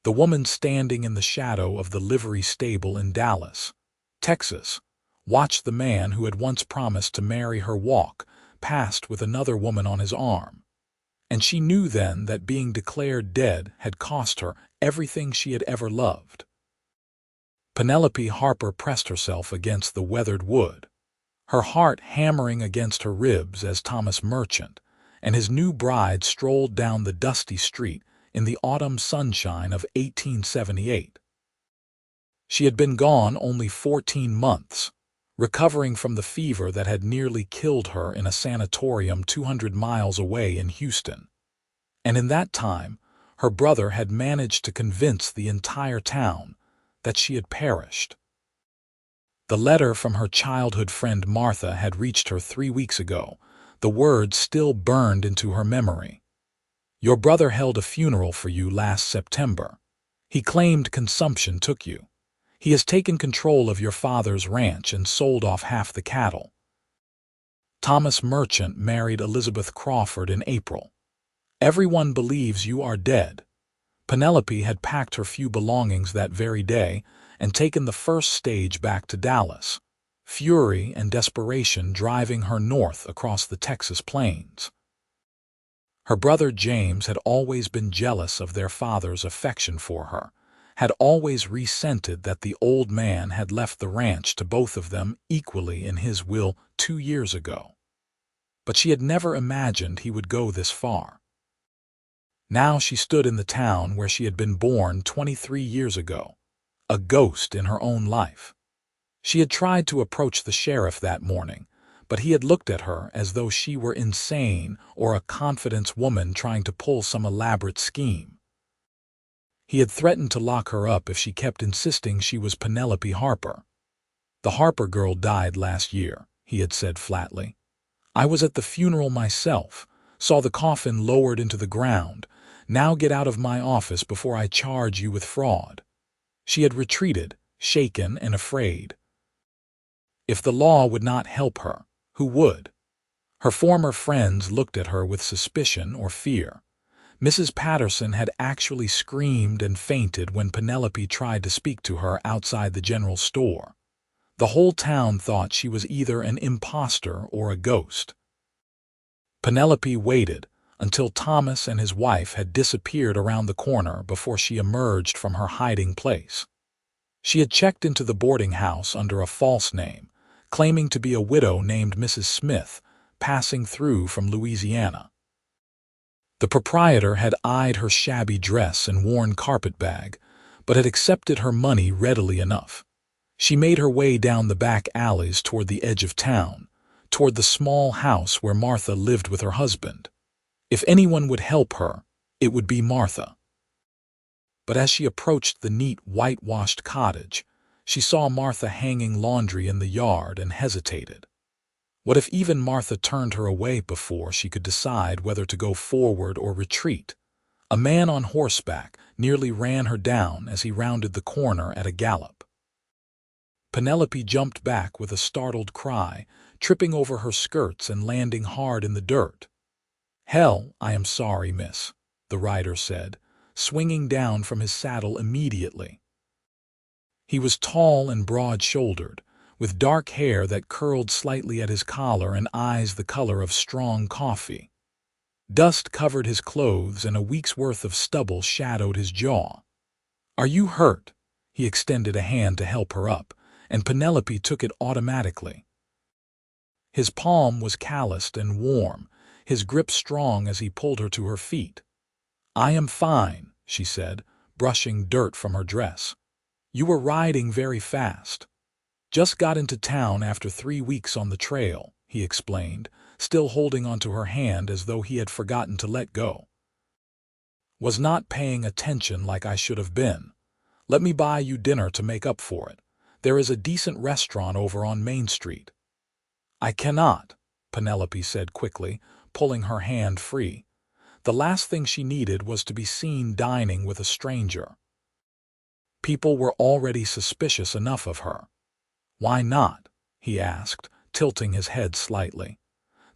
The woman standing in the shadow of the livery stable in Dallas, Texas, watched the man who had once promised to marry her walk past with another woman on his arm. And she knew then that being declared dead had cost her everything she had ever loved. Penelope Harper pressed herself against the weathered wood, her heart hammering against her ribs as Thomas Merchant and his new bride strolled down the dusty street in the autumn sunshine of 1878. She had been gone only 14 months, recovering from the fever that had nearly killed her in a sanatorium 200 miles away in Houston. And in that time, her brother had managed to convince the entire town that she had perished. The letter from her childhood friend Martha had reached her 3 weeks ago. The words still burned into her memory. Your brother held a funeral for you last September. He claimed consumption took you. He has taken control of your father's ranch and sold off half the cattle. Thomas Merchant married Elizabeth Crawford in April. Everyone believes you are dead. Penelope had packed her few belongings that very day and taken the first stage back to Dallas, fury and desperation driving her north across the Texas plains. Her brother James had always been jealous of their father's affection for her, had always resented that the old man had left the ranch to both of them equally in his will 2 years ago. But she had never imagined he would go this far. Now she stood in the town where she had been born 23 years ago, a ghost in her own life. She had tried to approach the sheriff that morning, but he had looked at her as though she were insane or a confidence woman trying to pull some elaborate scheme. He had threatened to lock her up if she kept insisting she was Penelope Harper. The Harper girl died last year, he had said flatly. I was at the funeral myself, saw the coffin lowered into the ground. Now get out of my office before I charge you with fraud. She had retreated, shaken and afraid. If the law would not help her, who would? Her former friends looked at her with suspicion or fear. Mrs. Patterson had actually screamed and fainted when Penelope tried to speak to her outside the general store. The whole town thought she was either an imposter or a ghost. Penelope waited until Thomas and his wife had disappeared around the corner before she emerged from her hiding place. She had checked into the boarding house under a false name, claiming to be a widow named Mrs. Smith, passing through from Louisiana. The proprietor had eyed her shabby dress and worn carpetbag, but had accepted her money readily enough. She made her way down the back alleys toward the edge of town, toward the small house where Martha lived with her husband. If anyone would help her, it would be Martha. But as she approached the neat whitewashed cottage, she saw Martha hanging laundry in the yard and hesitated. What if even Martha turned her away before she could decide whether to go forward or retreat? A man on horseback nearly ran her down as he rounded the corner at a gallop. Penelope jumped back with a startled cry, tripping over her skirts and landing hard in the dirt. "Hell, I am sorry, miss," the rider said, swinging down from his saddle immediately. He was tall and broad-shouldered, with dark hair that curled slightly at his collar and eyes the color of strong coffee. Dust covered his clothes and a week's worth of stubble shadowed his jaw. "Are you hurt?" He extended a hand to help her up, and Penelope took it automatically. His palm was calloused and warm, his grip strong as he pulled her to her feet. "I am fine," she said, brushing dirt from her dress. "You were riding very fast." "Just got into town after 3 weeks on the trail," he explained, still holding onto her hand as though he had forgotten to let go. "Was not paying attention like I should have been. Let me buy you dinner to make up for it. There is a decent restaurant over on Main Street." "I cannot," Penelope said quickly, pulling her hand free. The last thing she needed was to be seen dining with a stranger. People were already suspicious enough of her. "Why not?" he asked, tilting his head slightly.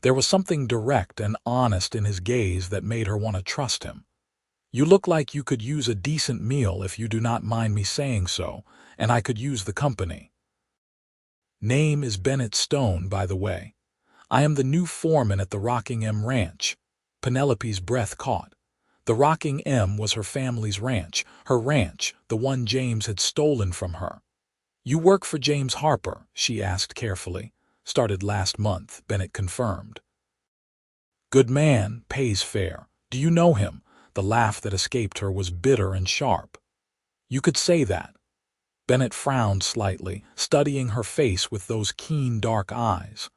There was something direct and honest in his gaze that made her want to trust him. You look like you could use a decent meal if you do not mind me saying so, and I could use the company. Name is Bennett Stone, by the way. I am the new foreman at the Rockingham Ranch. Penelope's breath caught. The Rocking M was her family's ranch, the one James had stolen from her. You work for James Harper, she asked carefully. Started last month, Bennett confirmed. Good man, pays fair. Do you know him? The laugh that escaped her was bitter and sharp. You could say that. Bennett frowned slightly, studying her face with those keen dark eyes.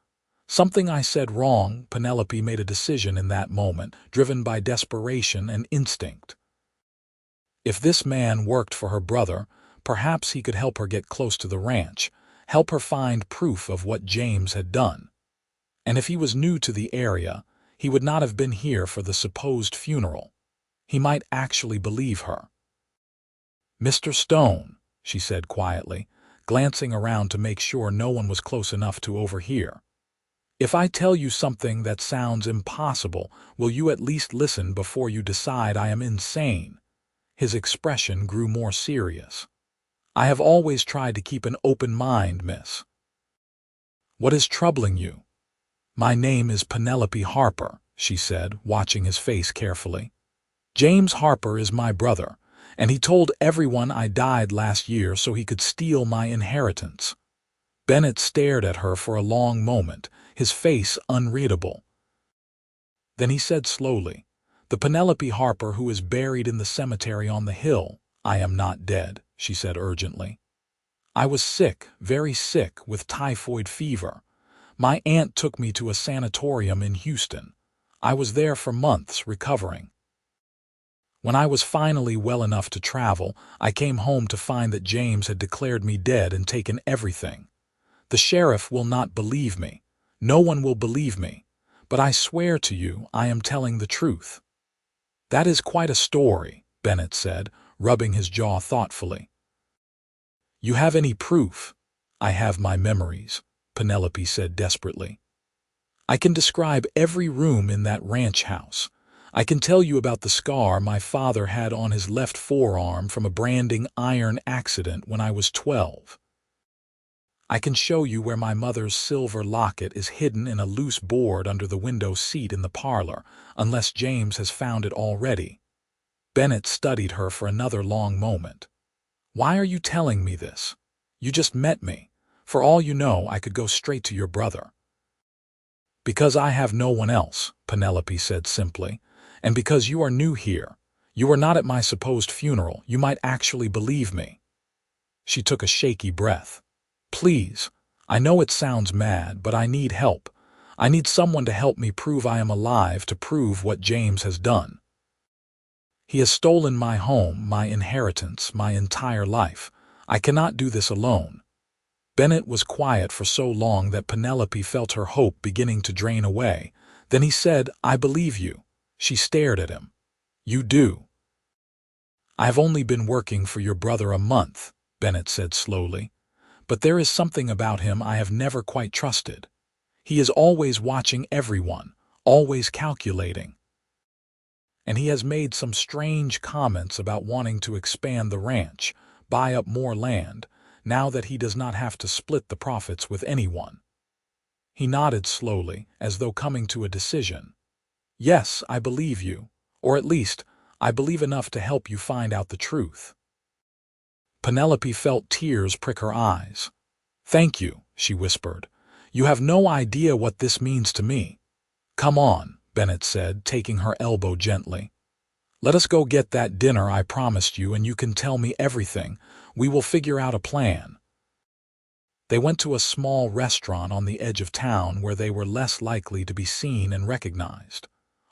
Something I said wrong. Penelope made a decision in that moment, driven by desperation and instinct. If this man worked for her brother, perhaps he could help her get close to the ranch, help her find proof of what James had done. And if he was new to the area, he would not have been here for the supposed funeral. He might actually believe her. Mr. Stone, she said quietly, glancing around to make sure no one was close enough to overhear. If I tell you something that sounds impossible, will you at least listen before you decide I am insane? His expression grew more serious. I have always tried to keep an open mind, miss. What is troubling you? My name is Penelope Harper, she said, watching his face carefully. James Harper is my brother, and he told everyone I died last year so he could steal my inheritance. Bennett stared at her for a long moment, his face unreadable. Then he said slowly, "The Penelope Harper who is buried in the cemetery on the hill. I am not dead," she said urgently. I was sick, very sick, with typhoid fever. My aunt took me to a sanatorium in Houston. I was there for months, recovering. When I was finally well enough to travel, I came home to find that James had declared me dead and taken everything. The sheriff will not believe me. No one will believe me. But I swear to you, I am telling the truth. That is quite a story, Bennett said, rubbing his jaw thoughtfully. You have any proof? I have my memories, Penelope said desperately. I can describe every room in that ranch house. I can tell you about the scar my father had on his left forearm from a branding iron accident when I was 12. I can show you where my mother's silver locket is hidden in a loose board under the window seat in the parlor, unless James has found it already. Bennett studied her for another long moment. Why are you telling me this? You just met me. For all you know, I could go straight to your brother. Because I have no one else, Penelope said simply, and because you are new here. You were not at my supposed funeral. You might actually believe me. She took a shaky breath. Please, I know it sounds mad, but I need help. I need someone to help me prove I am alive, to prove what James has done. He has stolen my home, my inheritance, my entire life. I cannot do this alone. Bennett was quiet for so long that Penelope felt her hope beginning to drain away. Then he said, I believe you. She stared at him. You do. I have only been working for your brother a month, Bennett said slowly. But there is something about him I have never quite trusted. He is always watching everyone, always calculating. And he has made some strange comments about wanting to expand the ranch, buy up more land, now that he does not have to split the profits with anyone. He nodded slowly, as though coming to a decision. Yes, I believe you, or at least, I believe enough to help you find out the truth. Penelope felt tears prick her eyes. Thank you, she whispered. You have no idea what this means to me. Come on, Bennett said, taking her elbow gently. Let us go get that dinner I promised you, and you can tell me everything. We will figure out a plan. They went to a small restaurant on the edge of town where they were less likely to be seen and recognized.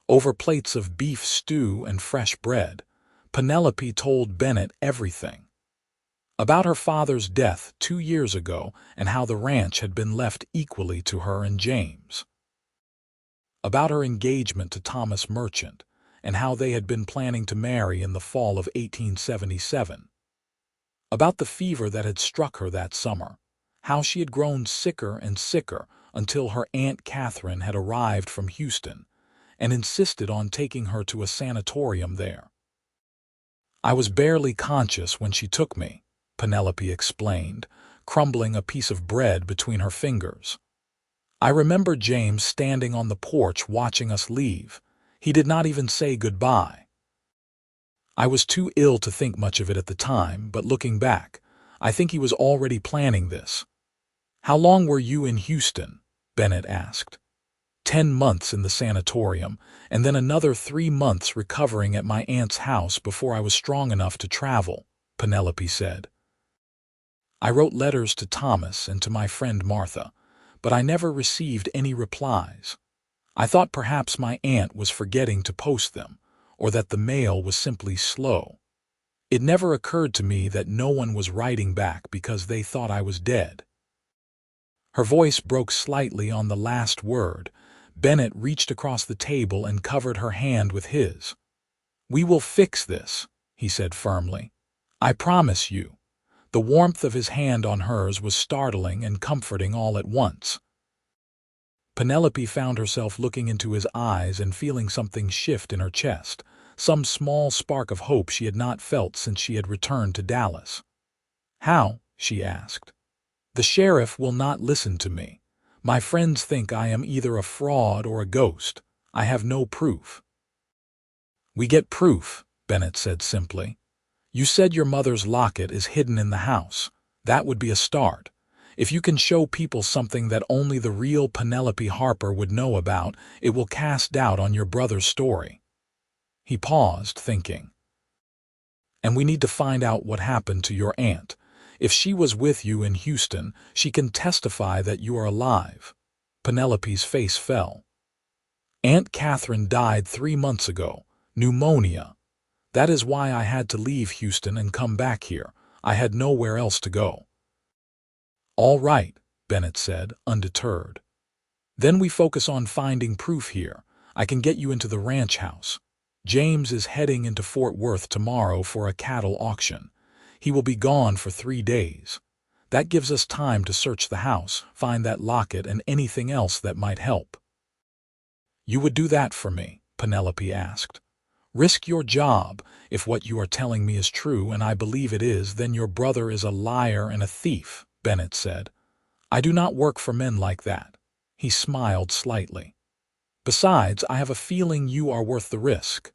Over plates of beef stew and fresh bread, Penelope told Bennett everything. About her father's death 2 years ago and how the ranch had been left equally to her and James. About her engagement to Thomas Merchant and how they had been planning to marry in the fall of 1877. About the fever that had struck her that summer, how she had grown sicker and sicker until her Aunt Catherine had arrived from Houston and insisted on taking her to a sanatorium there. I was barely conscious when she took me, Penelope explained, crumbling a piece of bread between her fingers. I remember James standing on the porch watching us leave. He did not even say goodbye. I was too ill to think much of it at the time, but looking back, I think he was already planning this. How long were you in Houston? Bennett asked. 10 months in the sanatorium, and then another 3 months recovering at my aunt's house before I was strong enough to travel, Penelope said. I wrote letters to Thomas and to my friend Martha, but I never received any replies. I thought perhaps my aunt was forgetting to post them, or that the mail was simply slow. It never occurred to me that no one was writing back because they thought I was dead. Her voice broke slightly on the last word. Bennett reached across the table and covered her hand with his. "We will fix this," he said firmly. "I promise you." The warmth of his hand on hers was startling and comforting all at once. Penelope found herself looking into his eyes and feeling something shift in her chest, some small spark of hope she had not felt since she had returned to Dallas. "How?" she asked. "The sheriff will not listen to me. My friends think I am either a fraud or a ghost. I have no proof." "We get proof," Bennett said simply. "You said your mother's locket is hidden in the house. That would be a start. If you can show people something that only the real Penelope Harper would know about, it will cast doubt on your brother's story." He paused, thinking. "And we need to find out what happened to your aunt. If she was with you in Houston, she can testify that you are alive." Penelope's face fell. "Aunt Catherine died 3 months ago. Pneumonia. That is why I had to leave Houston and come back here. I had nowhere else to go." "All right," Bennett said, undeterred. "Then we focus on finding proof here. I can get you into the ranch house. James is heading into Fort Worth tomorrow for a cattle auction. He will be gone for 3 days. That gives us time to search the house, find that locket and anything else that might help." "You would do that for me?" Penelope asked. "Risk your job. If what you are telling me is true, and I believe it is, then your brother is a liar and a thief," Bennett said. "I do not work for men like that." He smiled slightly. "Besides, I have a feeling you are worth the risk."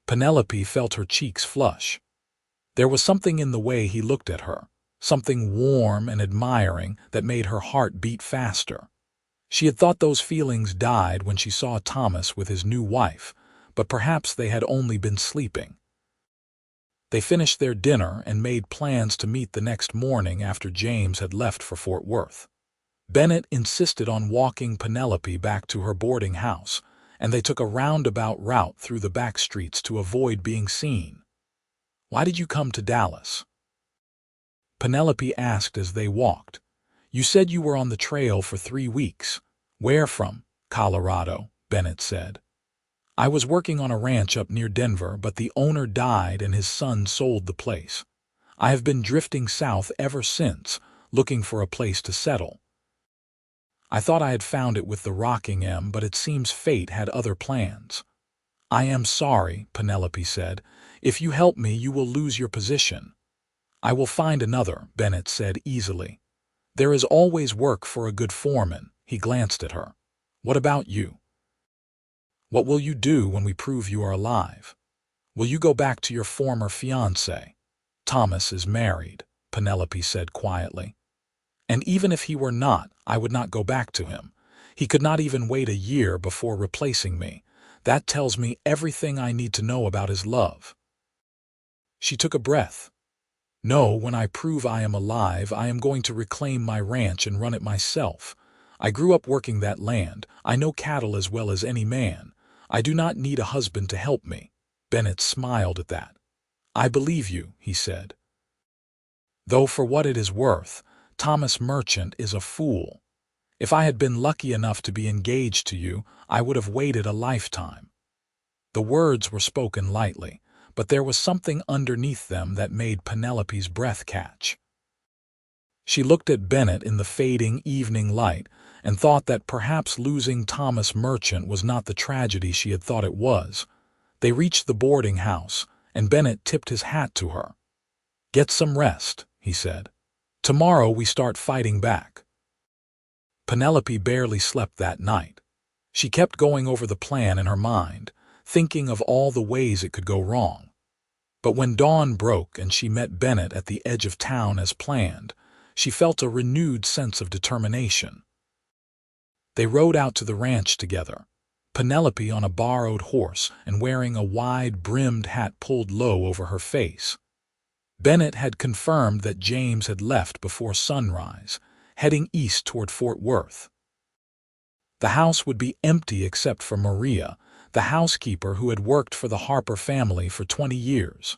Penelope felt her cheeks flush. There was something in the way he looked at her, something warm and admiring that made her heart beat faster. She had thought those feelings died when she saw Thomas with his new wife, but perhaps they had only been sleeping. They finished their dinner and made plans to meet the next morning after James had left for Fort Worth. Bennett insisted on walking Penelope back to her boarding house, and they took a roundabout route through the back streets to avoid being seen. "Why did you come to Dallas?" Penelope asked as they walked. "You said you were on the trail for 3 weeks. Where from?" "Colorado," Bennett said. "I was working on a ranch up near Denver, but the owner died and his son sold the place. I have been drifting south ever since, looking for a place to settle. I thought I had found it with the Rocking M, but it seems fate had other plans." "I am sorry," Penelope said. "If you help me, you will lose your position." "I will find another," Bennett said easily. "There is always work for a good foreman." He glanced at her. "What about you? What will you do when we prove you are alive? Will you go back to your former fiancé?" "Thomas is married," Penelope said quietly. "And even if he were not, I would not go back to him. He could not even wait a year before replacing me. That tells me everything I need to know about his love." She took a breath. "No, when I prove I am alive, I am going to reclaim my ranch and run it myself. I grew up working that land. I know cattle as well as any man. I do not need a husband to help me." Bennett smiled at that. "I believe you," he said. "Though for what it is worth, Thomas Merchant is a fool. If I had been lucky enough to be engaged to you, I would have waited a lifetime." The words were spoken lightly, but there was something underneath them that made Penelope's breath catch. She looked at Bennett in the fading evening light and thought that perhaps losing Thomas Merchant was not the tragedy she had thought it was. They reached the boarding house, and Bennett tipped his hat to her. "Get some rest," he said. "Tomorrow we start fighting back." Penelope barely slept that night. She kept going over the plan in her mind, thinking of all the ways it could go wrong. But when dawn broke and she met Bennett at the edge of town as planned, she felt a renewed sense of determination. They rode out to the ranch together, Penelope on a borrowed horse and wearing a wide-brimmed hat pulled low over her face. Bennett had confirmed that James had left before sunrise, heading east toward Fort Worth. The house would be empty except for Maria, the housekeeper who had worked for the Harper family for 20 years.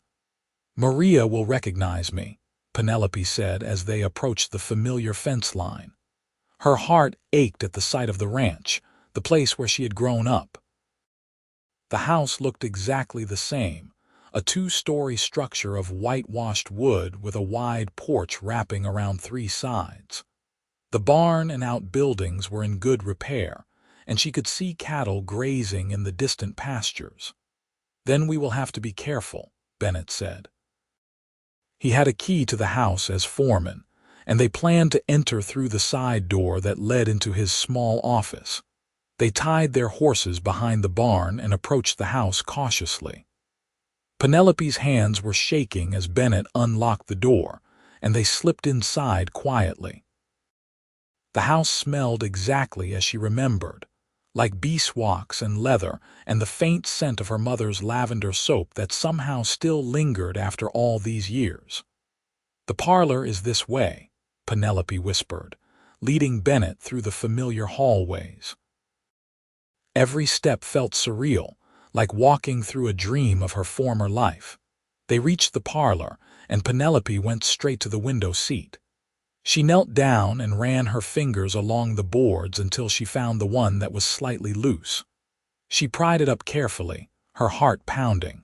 "Maria will recognize me," Penelope said as they approached the familiar fence line. Her heart ached at the sight of the ranch, the place where she had grown up. The house looked exactly the same, a 2-story structure of whitewashed wood with a wide porch wrapping around 3 sides. The barn and outbuildings were in good repair, and she could see cattle grazing in the distant pastures. "Then we will have to be careful," Bennett said. He had a key to the house as foreman, and they planned to enter through the side door that led into his small office. They tied their horses behind the barn and approached the house cautiously. Penelope's hands were shaking as Bennett unlocked the door, and they slipped inside quietly. The house smelled exactly as she remembered, like beeswax and leather and the faint scent of her mother's lavender soap that somehow still lingered after all these years. "The parlor is this way," Penelope whispered, leading Bennett through the familiar hallways. Every step felt surreal, like walking through a dream of her former life. They reached the parlor, and Penelope went straight to the window seat. She knelt down and ran her fingers along the boards until she found the one that was slightly loose. She pried it up carefully, her heart pounding.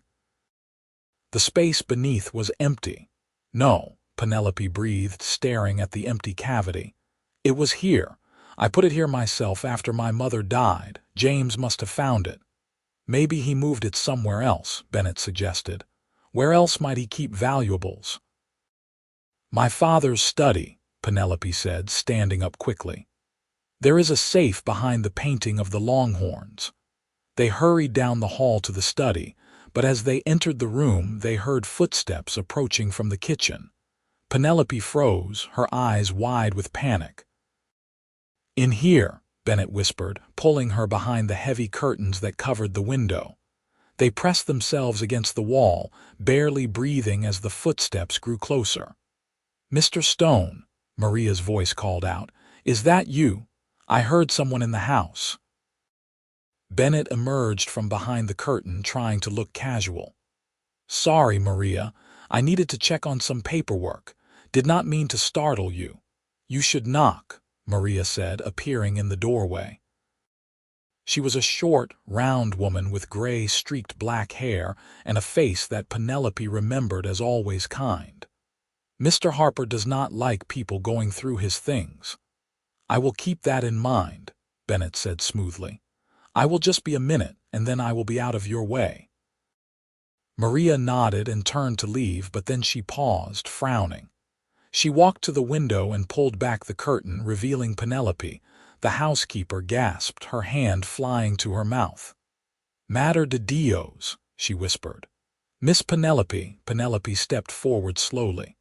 The space beneath was empty. "No," Penelope breathed, staring at the empty cavity. "It was here. I put it here myself after my mother died. James must have found it." "Maybe he moved it somewhere else," Bennett suggested. "Where else might he keep valuables?" "My father's study," Penelope said, standing up quickly. "There is a safe behind the painting of the Longhorns." They hurried down the hall to the study, but as they entered the room they heard footsteps approaching from the kitchen. Penelope froze, her eyes wide with panic. "In here," Bennett whispered, pulling her behind the heavy curtains that covered the window. They pressed themselves against the wall, barely breathing as the footsteps grew closer. "Mr. Stone," Maria's voice called out, "is that you? I heard someone in the house." Bennett emerged from behind the curtain, trying to look casual. "Sorry, Maria. I needed to check on some paperwork. Did not mean to startle you." "You should knock," Maria said, appearing in the doorway. She was a short, round woman with gray, streaked black hair and a face that Penelope remembered as always kind. "Mr. Harper does not like people going through his things." "I will keep that in mind," Bennett said smoothly. "I will just be a minute, and then I will be out of your way." Maria nodded and turned to leave, but then she paused, frowning. She walked to the window and pulled back the curtain, revealing Penelope. The housekeeper gasped, her hand flying to her mouth. "Madre de Dios," she whispered. "Miss Penelope." Penelope stepped forward slowly.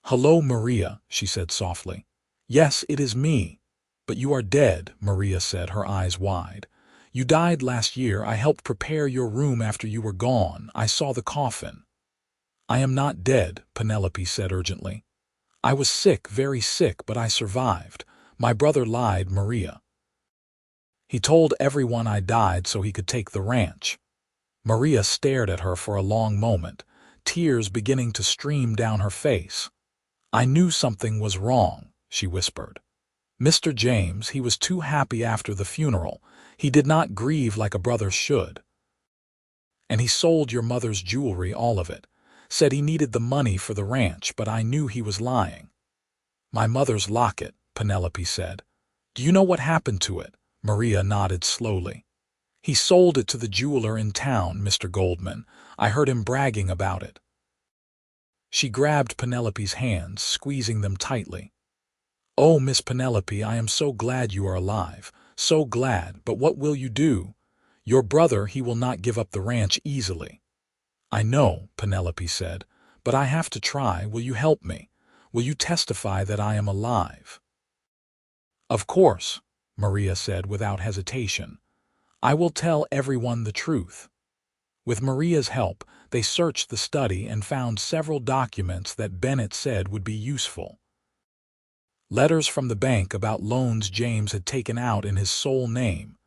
"Hello, Maria," she said softly. "Yes, it is me." "But you are dead," Maria said, her eyes wide. "You died last year. I helped prepare your room after you were gone. I saw the coffin." "I am not dead," Penelope said urgently. "I was sick, very sick, but I survived. My brother lied, Maria. He told everyone I died so he could take the ranch." Maria stared at her for a long moment, tears beginning to stream down her face. "I knew something was wrong," she whispered. "Mr. James, he was too happy after the funeral. He did not grieve like a brother should. And he sold your mother's jewelry, all of it. Said he needed the money for the ranch, but I knew he was lying." "My mother's locket," Penelope said. "Do you know what happened to it?" Maria nodded slowly. He sold it to the jeweler in town, Mr. Goldman. I heard him bragging about it. She grabbed Penelope's hands, squeezing them tightly. Oh, Miss Penelope, I am so glad you are alive. So glad, but what will you do? Your brother, he will not give up the ranch easily. I know, Penelope said, but I have to try. Will you help me? Will you testify that I am alive? Of course, Maria said without hesitation. I will tell everyone the truth. With Maria's help, they searched the study and found several documents that Bennett said would be useful. Letters from the bank about loans James had taken out in his sole name,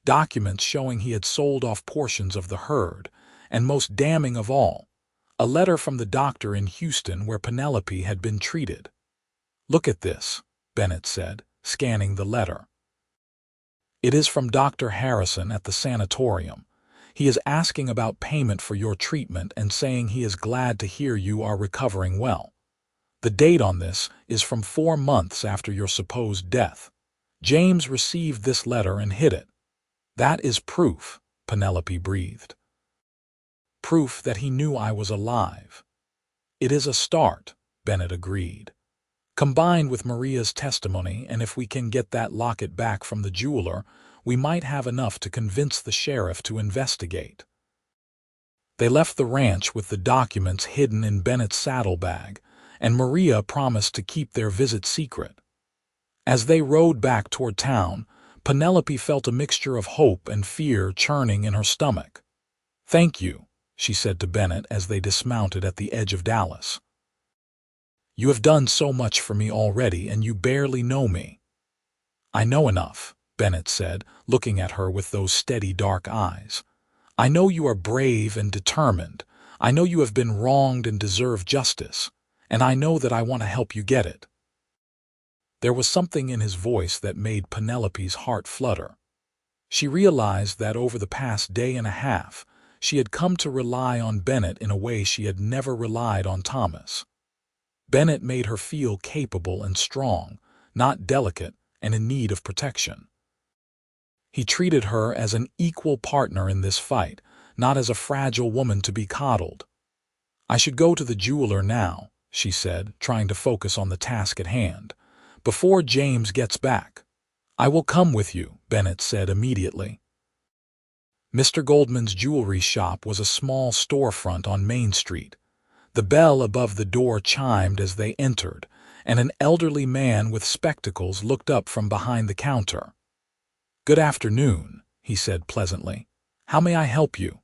documents showing he had sold off portions of the herd, and most damning of all, a letter from the doctor in Houston where Penelope had been treated. Look at this, Bennett said, scanning the letter. It is from Dr. Harrison at the sanatorium. He is asking about payment for your treatment and saying he is glad to hear you are recovering well. The date on this is from 4 months after your supposed death. James received this letter and hid it. That is proof, Penelope breathed. Proof that he knew I was alive. It is a start, Bennett agreed. Combined with Maria's testimony, and if we can get that locket back from the jeweler, we might have enough to convince the sheriff to investigate. They left the ranch with the documents hidden in Bennett's saddlebag, and Maria promised to keep their visit secret. As they rode back toward town, Penelope felt a mixture of hope and fear churning in her stomach. Thank you, she said to Bennett as they dismounted at the edge of Dallas. You have done so much for me already, and you barely know me. I know enough, Bennett said, looking at her with those steady dark eyes. I know you are brave and determined. I know you have been wronged and deserve justice, and I know that I want to help you get it. There was something in his voice that made Penelope's heart flutter. She realized that over the past day and a half, she had come to rely on Bennett in a way she had never relied on Thomas. Bennett made her feel capable and strong, not delicate and in need of protection. He treated her as an equal partner in this fight, not as a fragile woman to be coddled. I should go to the jeweler now, she said, trying to focus on the task at hand, before James gets back. I will come with you, Bennett said immediately. Mr. Goldman's jewelry shop was a small storefront on Main Street. The bell above the door chimed as they entered, and an elderly man with spectacles looked up from behind the counter. Good afternoon, he said pleasantly. How may I help you?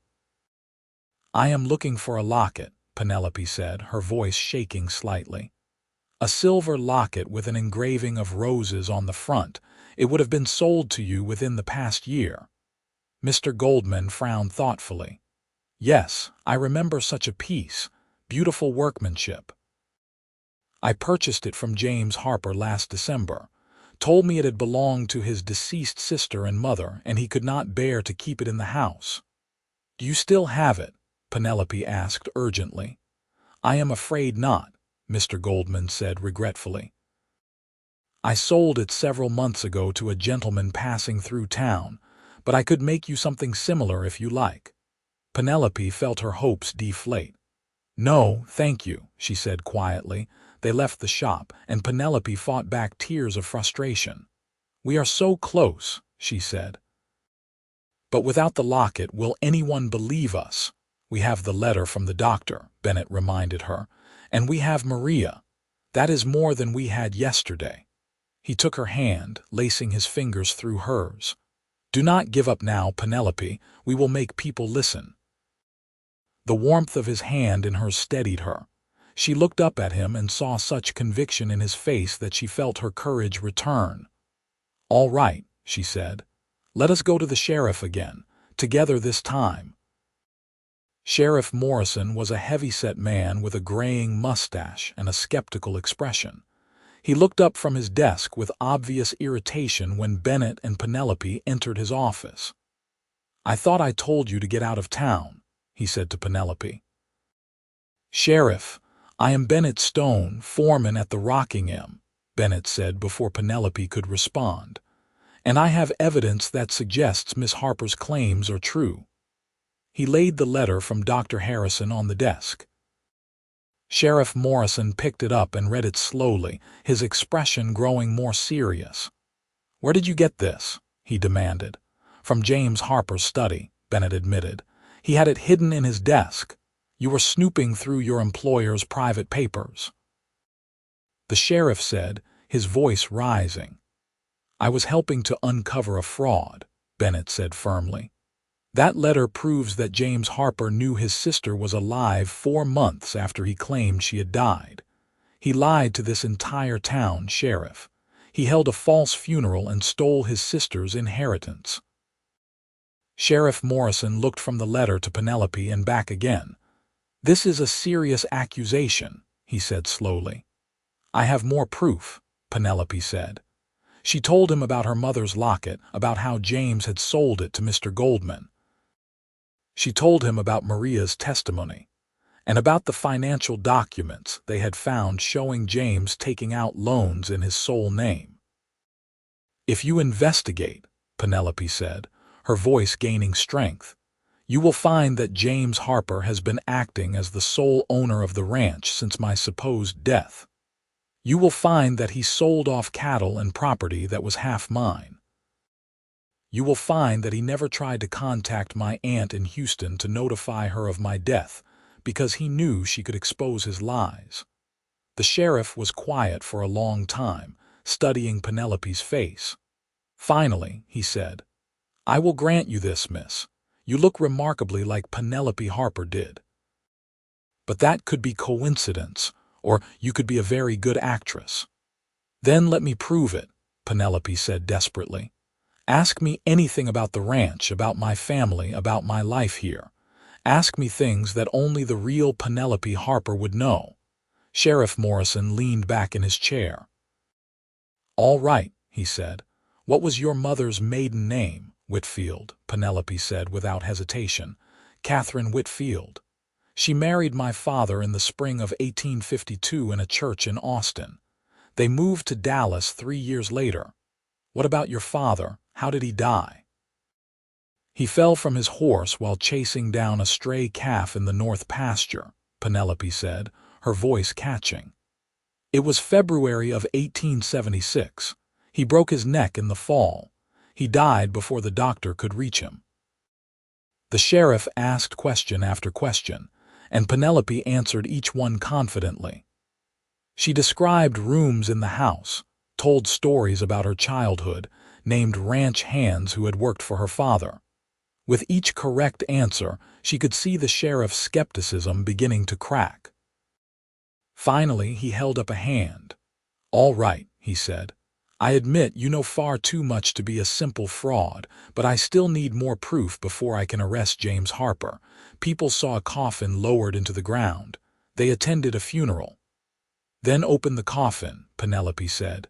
I am looking for a locket, Penelope said, her voice shaking slightly. A silver locket with an engraving of roses on the front. It would have been sold to you within the past year. Mr. Goldman frowned thoughtfully. Yes, I remember such a piece. Beautiful workmanship. I purchased it from James Harper last December. Told me it had belonged to his deceased sister and mother, and he could not bear to keep it in the house. Do you still have it? Penelope asked urgently. I am afraid not, Mr. Goldman said regretfully. I sold it several months ago to a gentleman passing through town, but I could make you something similar if you like. Penelope felt her hopes deflate. No, thank you, she said quietly. They left the shop, and Penelope fought back tears of frustration. We are so close, she said. But without the locket, will anyone believe us? We have the letter from the doctor, Bennett reminded her, and we have Maria. That is more than we had yesterday. He took her hand, lacing his fingers through hers. Do not give up now, Penelope. We will make people listen. The warmth of his hand in hers steadied her. She looked up at him and saw such conviction in his face that she felt her courage return. All right, she said. Let us go to the sheriff again, together this time. Sheriff Morrison was a heavy-set man with a graying mustache and a skeptical expression. He looked up from his desk with obvious irritation when Bennett and Penelope entered his office. I thought I told you to get out of town, he said to Penelope. Sheriff, I am Bennett Stone, foreman at the Rockingham, Bennett said before Penelope could respond. And I have evidence that suggests Miss Harper's claims are true." He laid the letter from Dr. Harrison on the desk. Sheriff Morrison picked it up and read it slowly, his expression growing more serious. "Where did you get this?" he demanded. "From James Harper's study," Bennett admitted. "He had it hidden in his desk. You were snooping through your employer's private papers." The sheriff said, his voice rising. "I was helping to uncover a fraud," Bennett said firmly. "That letter proves that James Harper knew his sister was alive 4 months after he claimed she had died. He lied to this entire town, Sheriff. He held a false funeral and stole his sister's inheritance." Sheriff Morrison looked from the letter to Penelope and back again. "This is a serious accusation," he said slowly. "I have more proof," Penelope said. She told him about her mother's locket, about how James had sold it to Mr. Goldman. She told him about Maria's testimony, and about the financial documents they had found showing James taking out loans in his sole name. "If you investigate," Penelope said, her voice gaining strength, "you will find that James Harper has been acting as the sole owner of the ranch since my supposed death. You will find that he sold off cattle and property that was half mine. You will find that he never tried to contact my aunt in Houston to notify her of my death because he knew she could expose his lies." The sheriff was quiet for a long time, studying Penelope's face. Finally, he said, "I will grant you this, miss. You look remarkably like Penelope Harper did. But that could be coincidence, or you could be a very good actress." "Then let me prove it," Penelope said desperately. "Ask me anything about the ranch, about my family, about my life here. Ask me things that only the real Penelope Harper would know." Sheriff Morrison leaned back in his chair. "All right," he said. "What was your mother's maiden name?" "Whitfield," Penelope said without hesitation. "Catherine Whitfield. She married my father in the spring of 1852 in a church in Austin. They moved to Dallas 3 years later. What about your father? How did he die?" "He fell from his horse while chasing down a stray calf in the north pasture," Penelope said, her voice catching. "It was February of 1876. He broke his neck in the fall. He died before the doctor could reach him." The sheriff asked question after question, and Penelope answered each one confidently. She described rooms in the house, told stories about her childhood, named ranch hands who had worked for her father. With each correct answer, she could see the sheriff's skepticism beginning to crack. Finally, he held up a hand. "All right," he said. "I admit you know far too much to be a simple fraud, but I still need more proof before I can arrest James Harper. People saw a coffin lowered into the ground. They attended a funeral." "Then open the coffin," Penelope said.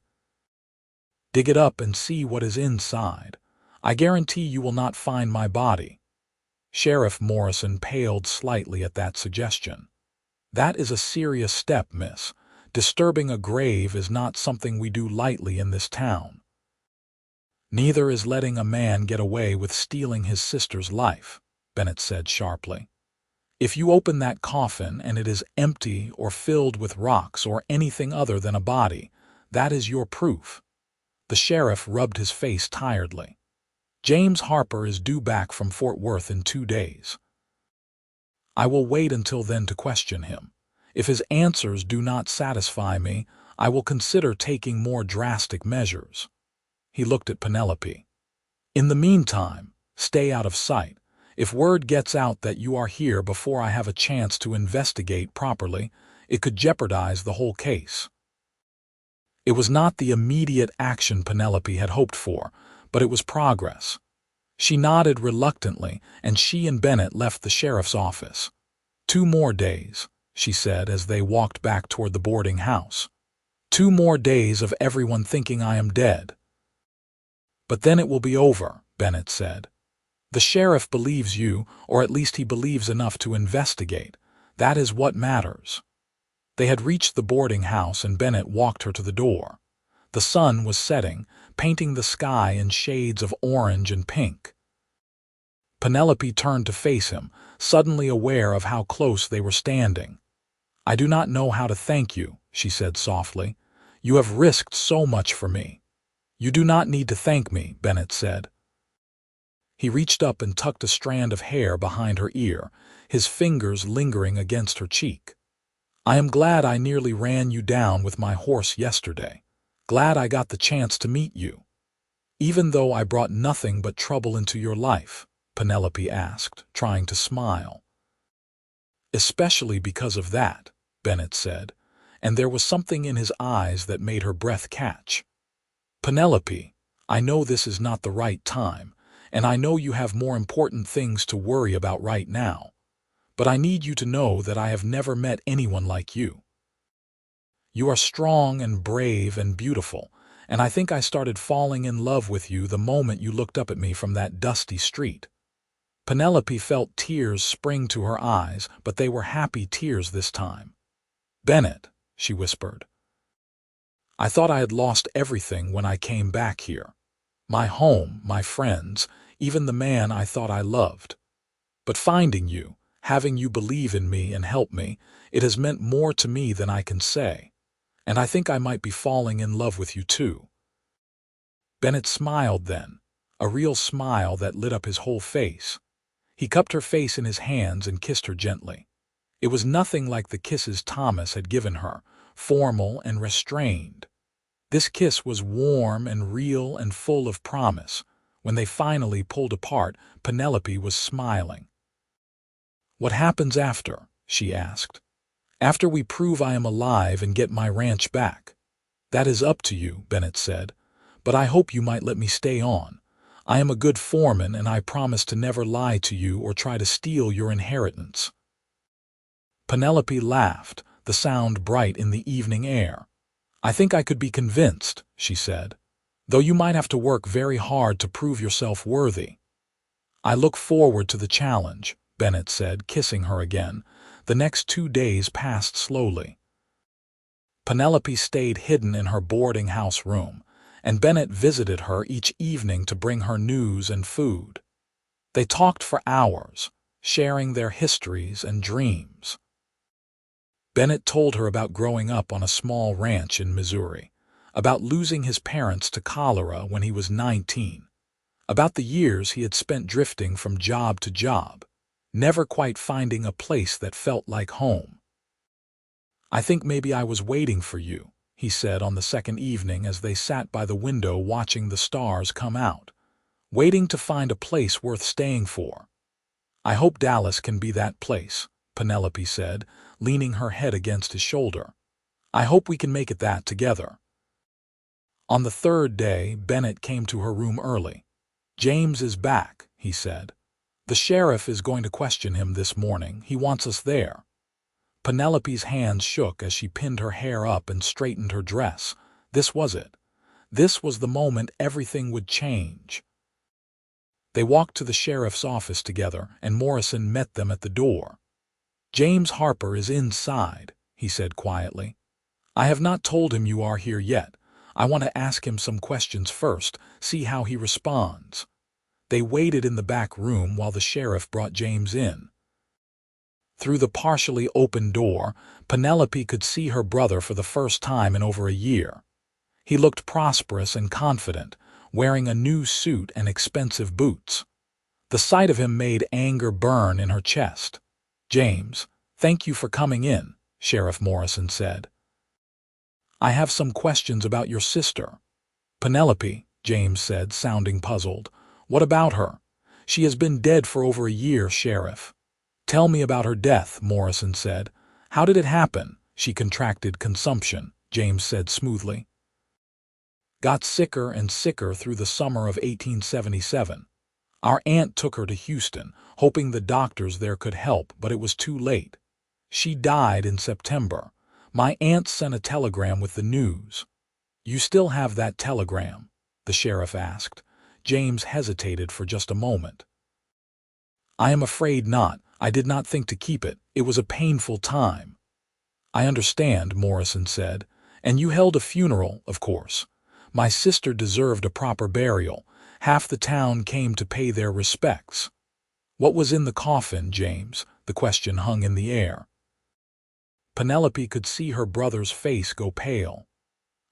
"Dig it up and see what is inside. I guarantee you will not find my body." Sheriff Morrison paled slightly at that suggestion. "That is a serious step, miss. Disturbing a grave is not something we do lightly in this town." "Neither is letting a man get away with stealing his sister's life," Bennett said sharply. "If you open that coffin and it is empty or filled with rocks or anything other than a body, that is your proof." The sheriff rubbed his face tiredly. "James Harper is due back from Fort Worth in 2 days. I will wait until then to question him. If his answers do not satisfy me, I will consider taking more drastic measures." He looked at Penelope. "In the meantime, stay out of sight. If word gets out that you are here before I have a chance to investigate properly, it could jeopardize the whole case." It was not the immediate action Penelope had hoped for, but it was progress. She nodded reluctantly, and she and Bennett left the sheriff's office. "2 more days," she said as they walked back toward the boarding house. "2 more days of everyone thinking I am dead." "But then it will be over," Bennett said. "The sheriff believes you, or at least he believes enough to investigate. That is what matters." They had reached the boarding house and Bennett walked her to the door. The sun was setting, painting the sky in shades of orange and pink. Penelope turned to face him, suddenly aware of how close they were standing. "I do not know how to thank you," she said softly. "You have risked so much for me." "You do not need to thank me," Bennett said. He reached up and tucked a strand of hair behind her ear, his fingers lingering against her cheek. "I am glad I nearly ran you down with my horse yesterday. Glad I got the chance to meet you." "Even though I brought nothing but trouble into your life?" Penelope asked, trying to smile. "Especially because of that," Bennett said, and there was something in his eyes that made her breath catch. "Penelope, I know this is not the right time, and I know you have more important things to worry about right now. But I need you to know that I have never met anyone like you. You are strong and brave and beautiful, and I think I started falling in love with you the moment you looked up at me from that dusty street." Penelope felt tears spring to her eyes, but they were happy tears this time. "Bennett," she whispered, "I thought I had lost everything when I came back here. My home, my friends, even the man I thought I loved. But finding you, having you believe in me and help me, it has meant more to me than I can say. And I think I might be falling in love with you too." Bennett smiled then, a real smile that lit up his whole face. He cupped her face in his hands and kissed her gently. It was nothing like the kisses Thomas had given her, formal and restrained. This kiss was warm and real and full of promise. When they finally pulled apart, Penelope was smiling. "What happens after?" she asked. "After we prove I am alive and get my ranch back?" "That is up to you," Bennett said, "but I hope you might let me stay on. I am a good foreman, and I promise to never lie to you or try to steal your inheritance." Penelope laughed, the sound bright in the evening air. "I think I could be convinced," she said, "though you might have to work very hard to prove yourself worthy." "I look forward to the challenge," Bennett said, kissing her again. The next 2 days passed slowly. Penelope stayed hidden in her boarding house room, and Bennett visited her each evening to bring her news and food. They talked for hours, sharing their histories and dreams. Bennett told her about growing up on a small ranch in Missouri, about losing his parents to cholera when he was 19, about the years he had spent drifting from job to job, never quite finding a place that felt like home. "I think maybe I was waiting for you," he said on the second evening as they sat by the window watching the stars come out, "waiting to find a place worth staying for." "I hope Dallas can be that place," Penelope said, leaning her head against his shoulder. "I hope we can make it that together." On the third day, Bennett came to her room early. "James is back," he said. "The sheriff is going to question him this morning. He wants us there." Penelope's hands shook as she pinned her hair up and straightened her dress. This was it. This was the moment everything would change. They walked to the sheriff's office together, and Morrison met them at the door. "James Harper is inside," he said quietly. "I have not told him you are here yet. I want to ask him some questions first, see how he responds." They waited in the back room while the sheriff brought James in. Through the partially open door, Penelope could see her brother for the first time in over a year. He looked prosperous and confident, wearing a new suit and expensive boots. The sight of him made anger burn in her chest. "James, thank you for coming in," Sheriff Morrison said. "I have some questions about your sister." "Penelope," James said, sounding puzzled. "What about her?" "She has been dead for over a year, Sheriff." "Tell me about her death," Morrison said. "How did it happen?" "She contracted consumption," James said smoothly. "Got sicker and sicker through the summer of 1877. Our aunt took her to Houston, hoping the doctors there could help, but it was too late. She died in September. My aunt sent a telegram with the news." "You still have that telegram?" the sheriff asked. James hesitated for just a moment. "I am afraid not. I did not think to keep it. It was a painful time." "I understand," Morrison said. "And you held a funeral, of course. My sister deserved a proper burial. Half the town came to pay their respects. What was in the coffin, James? The question hung in the air. Penelope could see her brother's face go pale.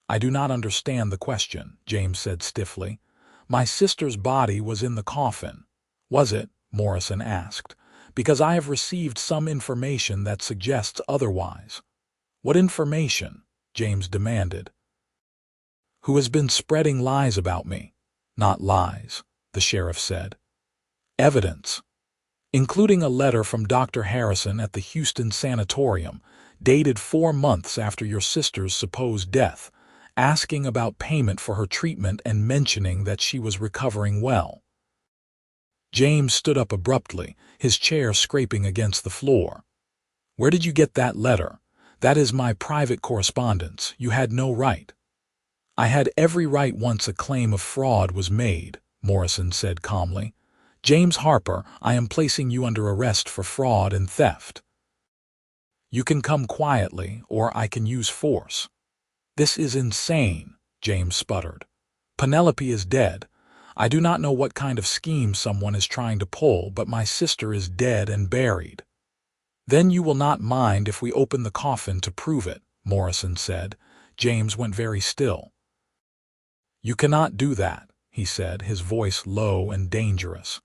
I do not understand the question, James said stiffly. My sister's body was in the coffin. Was it? Morrison asked. Because I have received some information that suggests otherwise. What information? James demanded. Who has been spreading lies about me? Not lies, the sheriff said. Evidence, including a letter from Dr. Harrison at the Houston sanatorium, dated 4 months after your sister's supposed death, asking about payment for her treatment and mentioning that she was recovering well. James stood up abruptly, his chair scraping against the floor. Where did you get that letter? That is my private correspondence. You had no right. I had every right once a claim of fraud was made, Morrison said calmly. James Harper, I am placing you under arrest for fraud and theft. You can come quietly, or I can use force. This is insane, James sputtered. Penelope is dead. I do not know what kind of scheme someone is trying to pull, but my sister is dead and buried. Then you will not mind if we open the coffin to prove it, Morrison said. James went very still. You cannot do that, he said, his voice low and dangerous.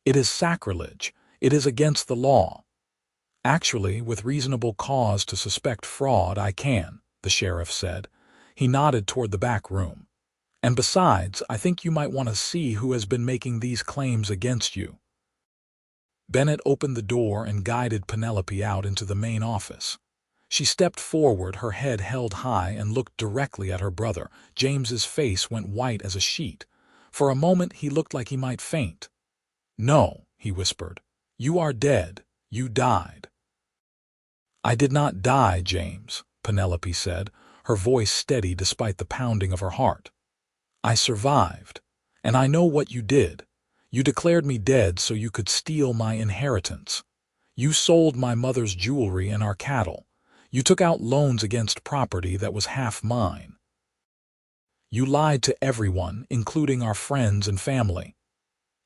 It is sacrilege. It is against the law. Actually, with reasonable cause to suspect fraud, I can, the sheriff said. He nodded toward the back room. And besides, I think you might want to see who has been making these claims against you. Bennett opened the door and guided Penelope out into the main office. She stepped forward, her head held high, and looked directly at her brother. James's face went white as a sheet. For a moment he looked like he might faint. No, he whispered. You are dead. You died. I did not die, James, Penelope said, her voice steady despite the pounding of her heart. I survived, and I know what you did. You declared me dead so you could steal my inheritance. You sold my mother's jewelry and our cattle. You took out loans against property that was half mine. You lied to everyone, including our friends and family.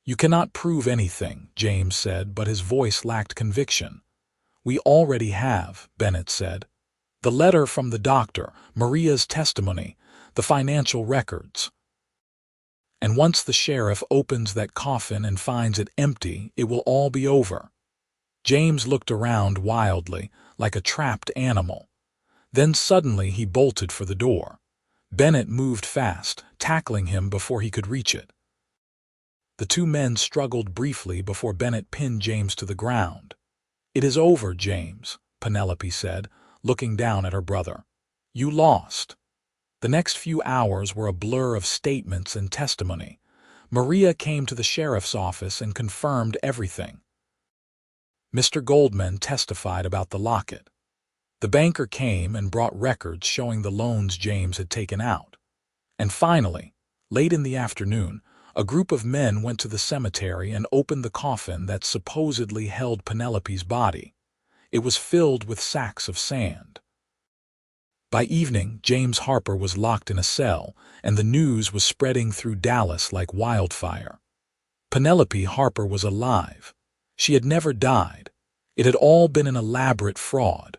You cannot prove anything, James said, but his voice lacked conviction. We already have, Bennett said. The letter from the doctor, Maria's testimony, the financial records. And once the sheriff opens that coffin and finds it empty, it will all be over. James looked around wildly, like a trapped animal. Then suddenly he bolted for the door. Bennett moved fast, tackling him before he could reach it. The two men struggled briefly before Bennett pinned James to the ground. It is over, James, Penelope said, looking down at her brother. You lost. The next few hours were a blur of statements and testimony. Maria came to the sheriff's office and confirmed everything. Mr. Goldman testified about the locket. The banker came and brought records showing the loans James had taken out. And finally, late in the afternoon, a group of men went to the cemetery and opened the coffin that supposedly held Penelope's body. It was filled with sacks of sand. By evening, James Harper was locked in a cell, and the news was spreading through Dallas like wildfire. Penelope Harper was alive. She had never died. It had all been an elaborate fraud.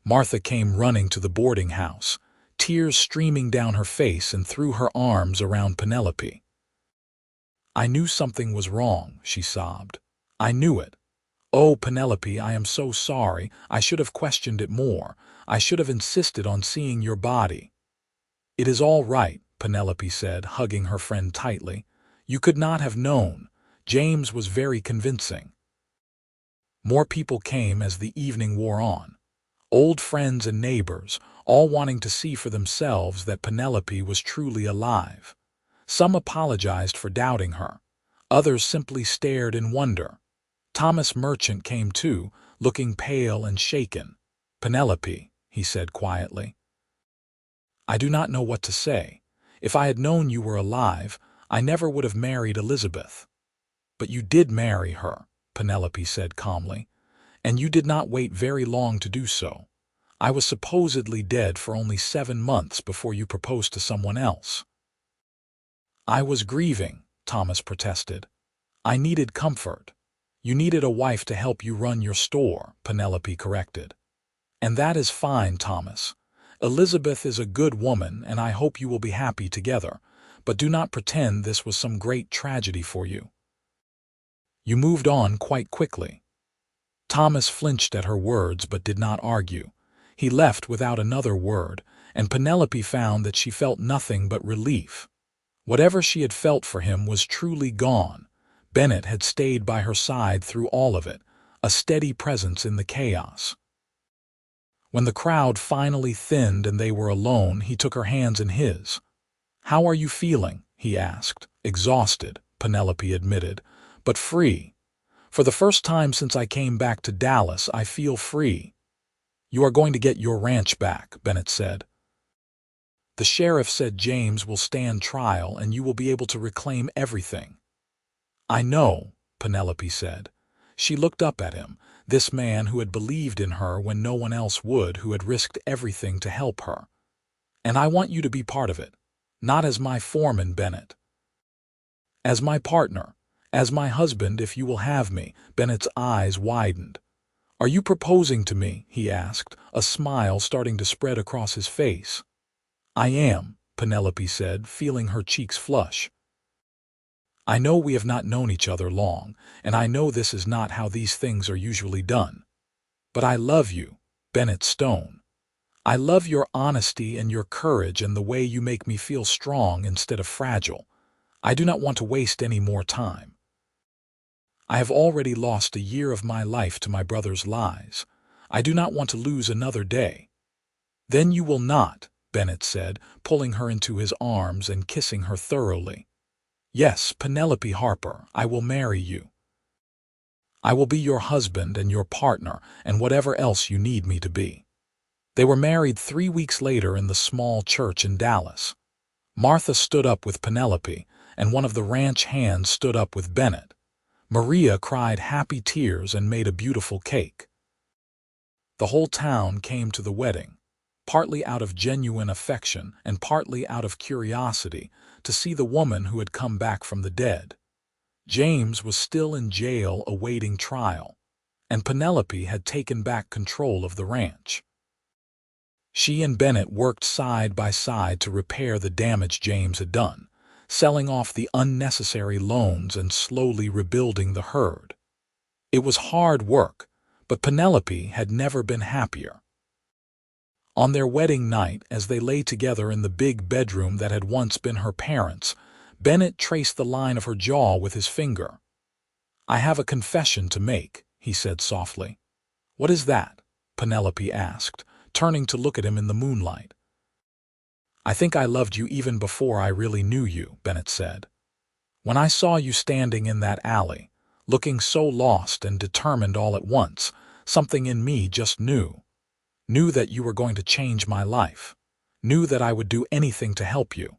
Martha came running to the boarding house, tears streaming down her face, and threw her arms around Penelope. I knew something was wrong, she sobbed. I knew it. Oh, Penelope, I am so sorry. I should have questioned it more. I should have insisted on seeing your body. It is all right, Penelope said, hugging her friend tightly. You could not have known. James was very convincing. More people came as the evening wore on. Old friends and neighbors, all wanting to see for themselves that Penelope was truly alive. Some apologized for doubting her. Others simply stared in wonder. Thomas Merchant came too, looking pale and shaken. Penelope, he said quietly. I do not know what to say. If I had known you were alive, I never would have married Elizabeth. But you did marry her, Penelope said calmly, and you did not wait very long to do so. I was supposedly dead for only 7 months before you proposed to someone else. I was grieving, Thomas protested. I needed comfort. You needed a wife to help you run your store, Penelope corrected. And that is fine, Thomas. Elizabeth is a good woman, and I hope you will be happy together, but do not pretend this was some great tragedy for you. You moved on quite quickly. Thomas flinched at her words but did not argue. He left without another word, and Penelope found that she felt nothing but relief. Whatever she had felt for him was truly gone. Bennett had stayed by her side through all of it, a steady presence in the chaos. When the crowd finally thinned and they were alone, he took her hands in his. "How are you feeling?" he asked. "Exhausted," Penelope admitted, "but free. For the first time since I came back to Dallas, I feel free." "You are going to get your ranch back," Bennett said. "The sheriff said James will stand trial and you will be able to reclaim everything." "I know," Penelope said. She looked up at him, this man who had believed in her when no one else would, who had risked everything to help her. "And I want you to be part of it. Not as my foreman, Bennett. As my partner, as my husband if you will have me." Bennett's eyes widened. "Are you proposing to me?" he asked, a smile starting to spread across his face. "I am," Penelope said, feeling her cheeks flush. "I know we have not known each other long, and I know this is not how these things are usually done. But I love you, Bennett Stone. I love your honesty and your courage and the way you make me feel strong instead of fragile. I do not want to waste any more time. I have already lost a year of my life to my brother's lies. I do not want to lose another day." "Then you will not," Bennett said, pulling her into his arms and kissing her thoroughly. "Yes, Penelope Harper, I will marry you. I will be your husband and your partner and whatever else you need me to be." They were married 3 weeks later in the small church in Dallas. Martha stood up with Penelope, and one of the ranch hands stood up with Bennett. Maria cried happy tears and made a beautiful cake. The whole town came to the wedding, partly out of genuine affection and partly out of curiosity, to see the woman who had come back from the dead. James was still in jail awaiting trial, and Penelope had taken back control of the ranch. She and Bennett worked side by side to repair the damage James had done, selling off the unnecessary loans and slowly rebuilding the herd. It was hard work, but Penelope had never been happier. On their wedding night, as they lay together in the big bedroom that had once been her parents', Bennett traced the line of her jaw with his finger. "I have a confession to make," he said softly. "What is that?" Penelope asked, turning to look at him in the moonlight. "I think I loved you even before I really knew you," Bennett said. "When I saw you standing in that alley, looking so lost and determined all at once, something in me just knew that you were going to change my life, knew that I would do anything to help you."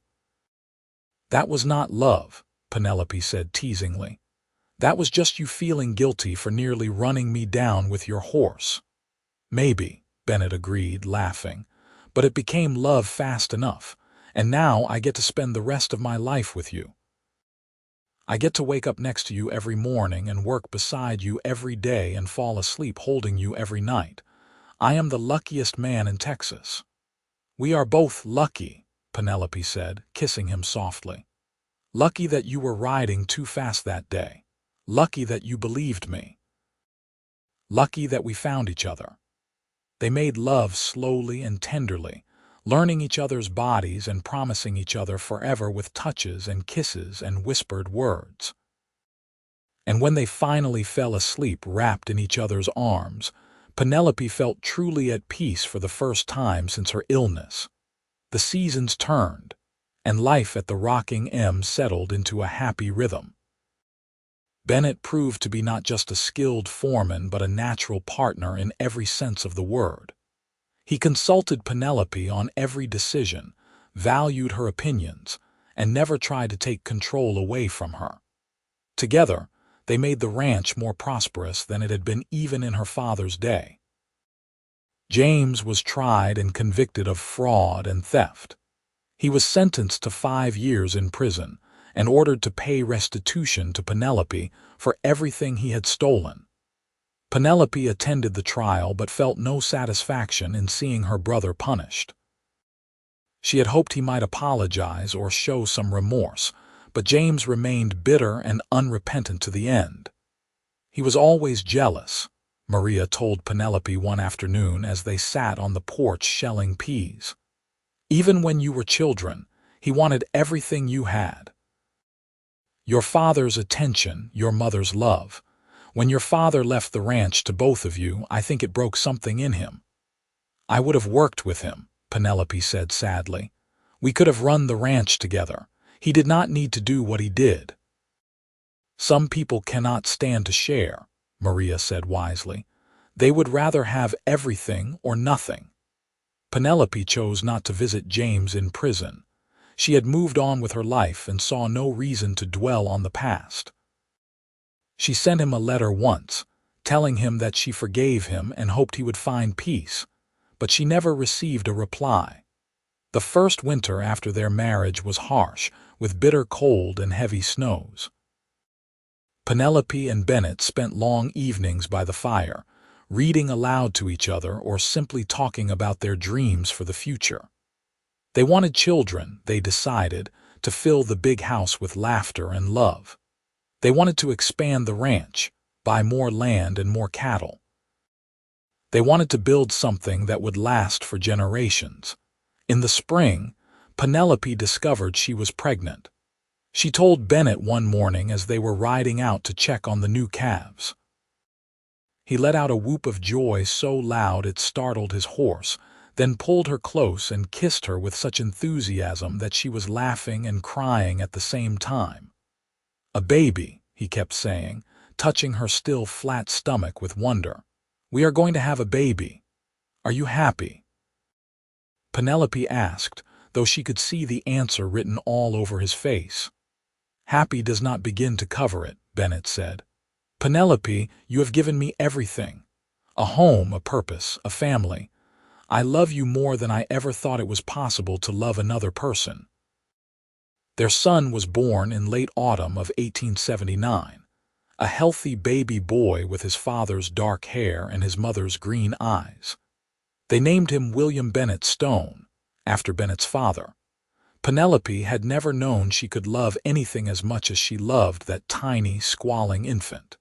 "That was not love," Penelope said teasingly. "That was just you feeling guilty for nearly running me down with your horse." "Maybe," Bennett agreed, laughing, "but it became love fast enough, and now I get to spend the rest of my life with you. I get to wake up next to you every morning and work beside you every day and fall asleep holding you every night. I am the luckiest man in Texas." "We are both lucky," Penelope said, kissing him softly. "Lucky that you were riding too fast that day. Lucky that you believed me. Lucky that we found each other." They made love slowly and tenderly, learning each other's bodies and promising each other forever with touches and kisses and whispered words. And when they finally fell asleep wrapped in each other's arms, Penelope felt truly at peace for the first time since her illness. The seasons turned, and life at the Rocking M settled into a happy rhythm. Bennett proved to be not just a skilled foreman but a natural partner in every sense of the word. He consulted Penelope on every decision, valued her opinions, and never tried to take control away from her. Together, they made the ranch more prosperous than it had been even in her father's day. James was tried and convicted of fraud and theft. He was sentenced to 5 years in prison, and ordered to pay restitution to Penelope for everything he had stolen. Penelope attended the trial but felt no satisfaction in seeing her brother punished. She had hoped he might apologize or show some remorse, but James remained bitter and unrepentant to the end. He was always jealous, Maria told Penelope one afternoon as they sat on the porch shelling peas. Even when you were children, he wanted everything you had. Your father's attention, your mother's love. When your father left the ranch to both of you, I think it broke something in him. I would have worked with him, Penelope said sadly. We could have run the ranch together. He did not need to do what he did. Some people cannot stand to share, Maria said wisely. They would rather have everything or nothing. Penelope chose not to visit James in prison. She had moved on with her life and saw no reason to dwell on the past. She sent him a letter once, telling him that she forgave him and hoped he would find peace, but she never received a reply. The first winter after their marriage was harsh, with bitter cold and heavy snows. Penelope and Bennett spent long evenings by the fire, reading aloud to each other or simply talking about their dreams for the future. They wanted children, they decided, to fill the big house with laughter and love. They wanted to expand the ranch, buy more land and more cattle. They wanted to build something that would last for generations. In the spring, Penelope discovered she was pregnant. She told Bennett one morning as they were riding out to check on the new calves. He let out a whoop of joy so loud it startled his horse, then pulled her close and kissed her with such enthusiasm that she was laughing and crying at the same time. A baby, he kept saying, touching her still flat stomach with wonder. We are going to have a baby. Are you happy? Penelope asked, though she could see the answer written all over his face. Happy does not begin to cover it, Bennett said. Penelope, you have given me everything. A home, a purpose, a family. I love you more than I ever thought it was possible to love another person. Their son was born in late autumn of 1879, a healthy baby boy with his father's dark hair and his mother's green eyes. They named him William Bennett Stone, after Bennett's father. Penelope had never known she could love anything as much as she loved that tiny, squalling infant.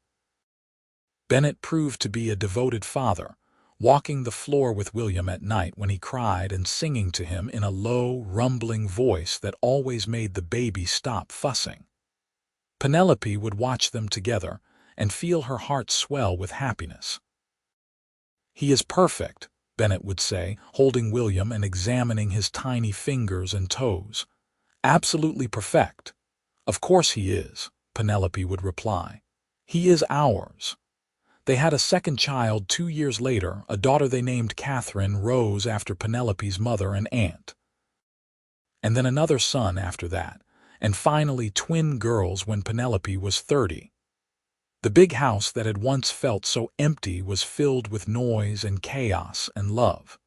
Bennett proved to be a devoted father, walking the floor with William at night when he cried and singing to him in a low, rumbling voice that always made the baby stop fussing. Penelope would watch them together and feel her heart swell with happiness. He is perfect, Bennett would say, holding William and examining his tiny fingers and toes. Absolutely perfect. Of course he is, Penelope would reply. He is ours. They had a second child 2 years later, a daughter they named Catherine Rose after Penelope's mother and aunt. And then another son after that, and finally twin girls when Penelope was 30. The big house that had once felt so empty was filled with noise and chaos and love.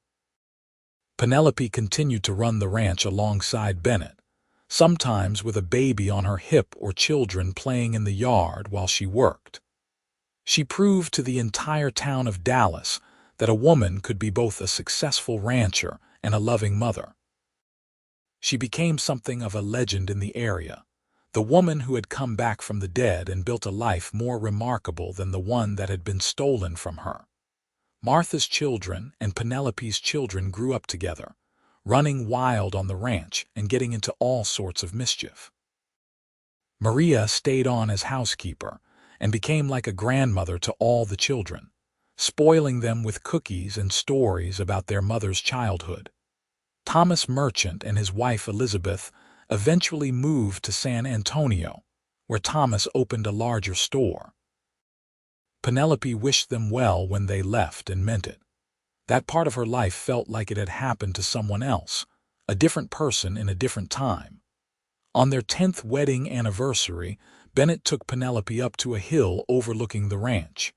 Penelope continued to run the ranch alongside Bennett, sometimes with a baby on her hip or children playing in the yard while she worked. She proved to the entire town of Dallas that a woman could be both a successful rancher and a loving mother. She became something of a legend in the area, the woman who had come back from the dead and built a life more remarkable than the one that had been stolen from her. Martha's children and Penelope's children grew up together, running wild on the ranch and getting into all sorts of mischief. Maria stayed on as housekeeper and became like a grandmother to all the children, spoiling them with cookies and stories about their mother's childhood. Thomas Merchant and his wife Elizabeth eventually moved to San Antonio, where Thomas opened a larger store. Penelope wished them well when they left and meant it. That part of her life felt like it had happened to someone else, a different person in a different time. On their 10th wedding anniversary, Bennett took Penelope up to a hill overlooking the ranch.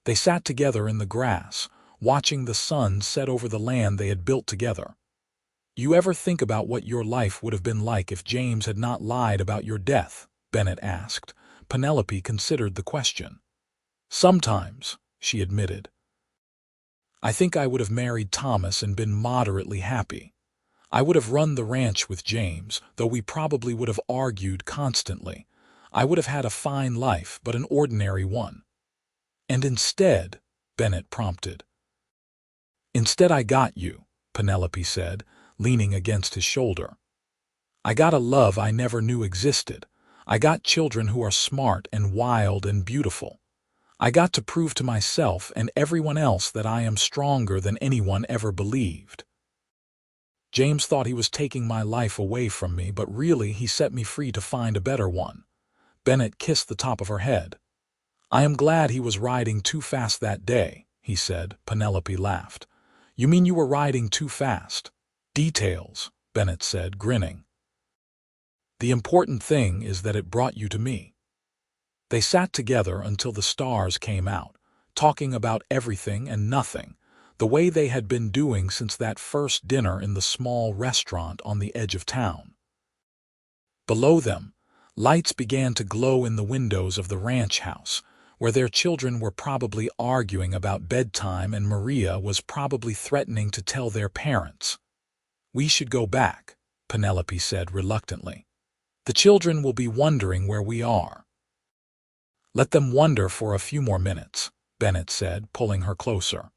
They sat together in the grass, watching the sun set over the land they had built together. You ever think about what your life would have been like if James had not lied about your death? Bennett asked. Penelope considered the question. Sometimes, she admitted. I think I would have married Thomas and been moderately happy. I would have run the ranch with James, though we probably would have argued constantly. I would have had a fine life, but an ordinary one. And instead, Bennett prompted. Instead I got you, Penelope said, leaning against his shoulder. I got a love I never knew existed. I got children who are smart and wild and beautiful. I got to prove to myself and everyone else that I am stronger than anyone ever believed. James thought he was taking my life away from me, but really he set me free to find a better one. Bennett kissed the top of her head. I am glad he was riding too fast that day, he said. Penelope laughed. You mean you were riding too fast? Details, Bennett said, grinning. The important thing is that it brought you to me. They sat together until the stars came out, talking about everything and nothing, the way they had been doing since that first dinner in the small restaurant on the edge of town. Below them, lights began to glow in the windows of the ranch house, where their children were probably arguing about bedtime and Maria was probably threatening to tell their parents. We should go back, Penelope said reluctantly. The children will be wondering where we are. Let them wonder for a few more minutes, Bennett said, pulling her closer.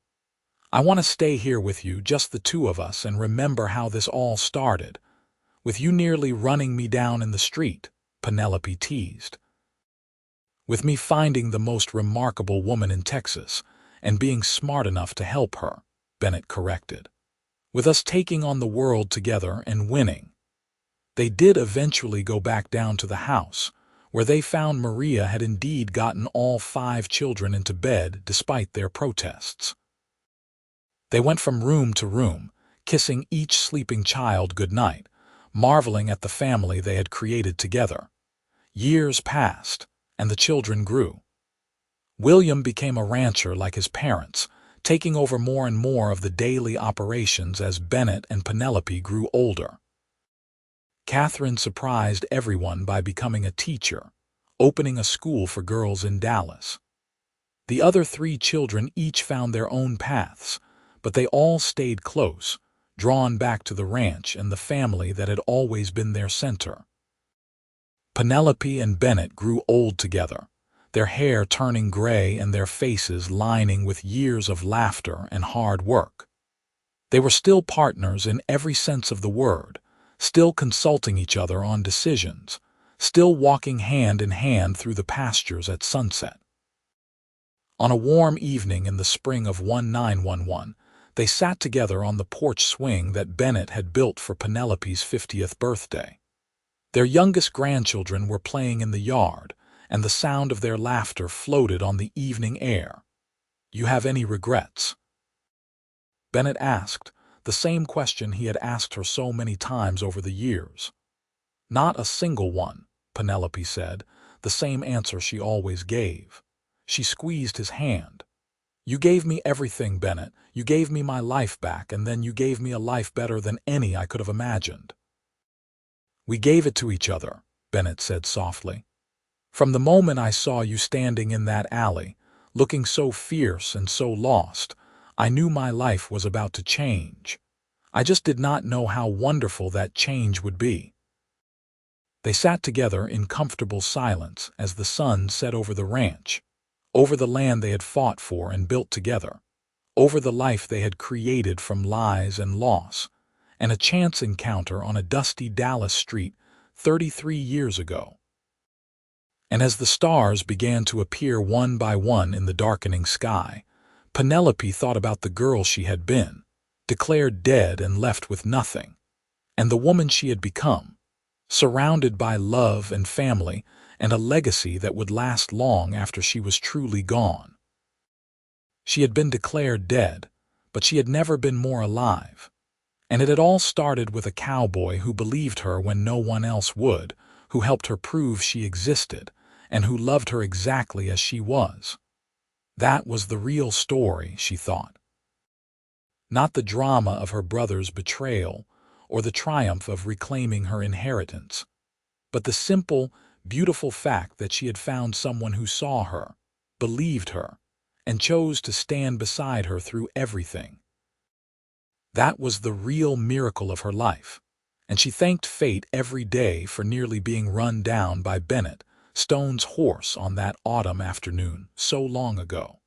I want to stay here with you, just the two of us, and remember how this all started. With you nearly running me down in the street, Penelope teased. With me finding the most remarkable woman in Texas and being smart enough to help her, Bennett corrected. With us taking on the world together and winning. They did eventually go back down to the house, where they found Maria had indeed gotten all 5 children into bed despite their protests. They went from room to room, kissing each sleeping child goodnight, marveling at the family they had created together. Years passed, and the children grew. William became a rancher like his parents, taking over more and more of the daily operations as Bennett and Penelope grew older. Catherine surprised everyone by becoming a teacher, opening a school for girls in Dallas. The other 3 children each found their own paths, but they all stayed close, drawn back to the ranch and the family that had always been their center. Penelope and Bennett grew old together, their hair turning gray and their faces lining with years of laughter and hard work. They were still partners in every sense of the word, still consulting each other on decisions, still walking hand in hand through the pastures at sunset. On a warm evening in the spring of 1911, they sat together on the porch swing that Bennett had built for Penelope's 50th birthday. Their youngest grandchildren were playing in the yard, and the sound of their laughter floated on the evening air. You have any regrets? Bennett asked, the same question he had asked her so many times over the years. Not a single one, Penelope said, the same answer she always gave. She squeezed his hand. You gave me everything, Bennett. You gave me my life back, and then you gave me a life better than any I could have imagined. We gave it to each other, Bennett said softly. From the moment I saw you standing in that alley, looking so fierce and so lost, I knew my life was about to change. I just did not know how wonderful that change would be. They sat together in comfortable silence as the sun set over the ranch, over the land they had fought for and built together, over the life they had created from lies and loss, and a chance encounter on a dusty Dallas street 33 years ago. And as the stars began to appear one by one in the darkening sky, Penelope thought about the girl she had been, declared dead and left with nothing, and the woman she had become, surrounded by love and family and a legacy that would last long after she was truly gone. She had been declared dead, but she had never been more alive. And it had all started with a cowboy who believed her when no one else would, who helped her prove she existed, and who loved her exactly as she was. That was the real story, she thought. Not the drama of her brother's betrayal, or the triumph of reclaiming her inheritance, but the simple, beautiful fact that she had found someone who saw her, believed her, and chose to stand beside her through everything. That was the real miracle of her life, and she thanked fate every day for nearly being run down by Bennett Stone's horse on that autumn afternoon so long ago.